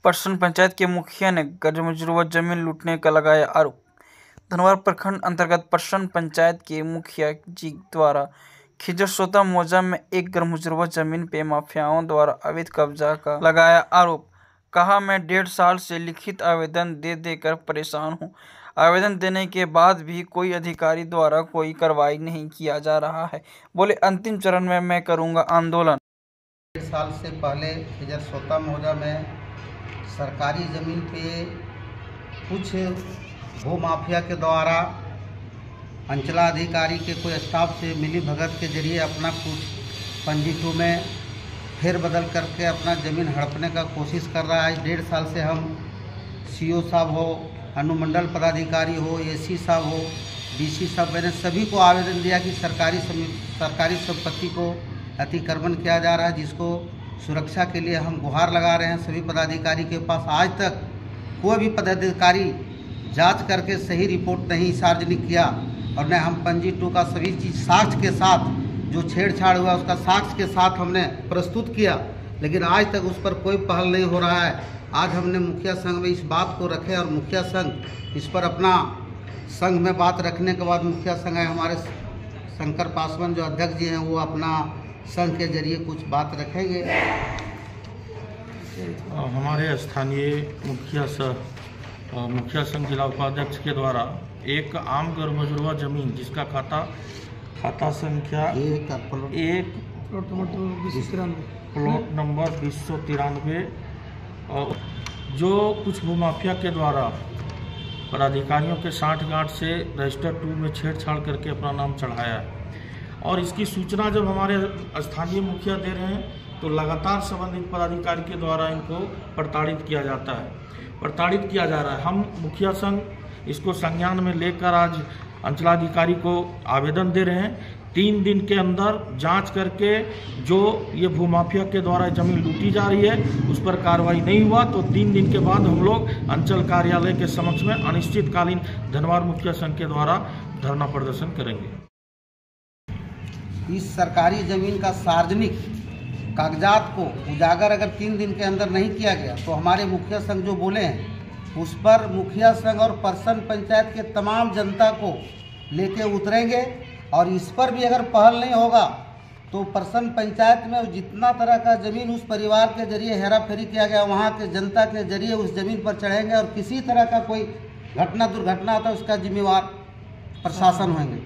Person panchayat के मुखिया ने गैरमजरूर व जमीन लूटने का लगाया आरोप। धनवार प्रखंड अंतर्गत परसन पंचायत के मुखिया जी द्वारा खिजरसोता मौजा में एक गैरमजरूर जमीन पे माफियाओं द्वारा अवैध कब्जा का लगाया आरोप। कहा, मैं 1.5 साल से लिखित आवेदन दे देकर परेशान हूँ। आवेदन देने के बाद भी कोई अधिकारी द्वारा कोई कार्रवाई नहीं किया जा रहा है। बोले, अंतिम चरण में मैं करूँगा आंदोलन। 1.5 साल से पहले खिजरसोता मौजा में सरकारी ज़मीन पे कुछ भू माफिया के द्वारा अंचलाधिकारी के कोई स्टाफ से मिली भगत के जरिए अपना कुछ पंजी 2 में फेरबदल करके अपना ज़मीन हड़पने का कोशिश कर रहा है। 1.5 साल से हम सीओ साहब हो, अनुमंडल पदाधिकारी हो, एसी साहब हो, डीसी साहब, मैंने सभी को आवेदन दिया कि सरकारी संपत्ति को अतिक्रमण किया जा रहा है, जिसको सुरक्षा के लिए हम गुहार लगा रहे हैं सभी पदाधिकारी के पास। आज तक कोई भी पदाधिकारी जांच करके सही रिपोर्ट नहीं सार्वजनिक किया और न हम पंजी 2 का सभी चीज़ साक्ष्य के साथ जो छेड़छाड़ हुआ उसका साक्ष्य के साथ हमने प्रस्तुत किया, लेकिन आज तक उस पर कोई पहल नहीं हो रहा है। आज हमने मुखिया संघ में इस बात को रखे और मुखिया संघ इस पर अपना संघ में बात रखने के बाद मुखिया संघ है हमारे शंकर पासवान जो अध्यक्ष जी हैं, वो अपना संघ के जरिए कुछ बात रखेंगे। हमारे स्थानीय मुखिया संघ जिला उपाध्यक्ष के द्वारा एक आम गैरमजरूर जमीन जिसका खाता संख्या 1 प्लॉट नंबर 293 जो कुछ भूमाफिया के द्वारा पदाधिकारियों के साठगांठ से रजिस्टर 2 में छेड़छाड़ करके अपना नाम चढ़ाया है और इसकी सूचना जब हमारे स्थानीय मुखिया दे रहे हैं तो लगातार संबंधित पदाधिकारी के द्वारा इनको प्रताड़ित किया जाता है, प्रताड़ित किया जा रहा है। हम मुखिया संघ इसको संज्ञान में लेकर आज अंचलाधिकारी को आवेदन दे रहे हैं। 3 दिन के अंदर जांच करके जो ये भूमाफिया के द्वारा जमीन लूटी जा रही है उस पर कार्रवाई नहीं हुआ तो 3 दिन के बाद हम लोग अंचल कार्यालय के समक्ष में अनिश्चितकालीन धनवार मुखिया संघ के द्वारा धरना प्रदर्शन करेंगे। इस सरकारी ज़मीन का सार्वजनिक कागजात को उजागर अगर 3 दिन के अंदर नहीं किया गया तो हमारे मुखिया संघ जो बोले हैं उस पर मुखिया संघ और परसन पंचायत के तमाम जनता को लेके उतरेंगे और इस पर भी अगर पहल नहीं होगा तो परसन पंचायत में जितना तरह का ज़मीन उस परिवार के जरिए हेरा फेरी किया गया वहाँ के जनता के जरिए उस ज़मीन पर चढ़ेंगे और किसी तरह का कोई घटना दुर्घटना आता है उसका जिम्मेवार प्रशासन होंगे।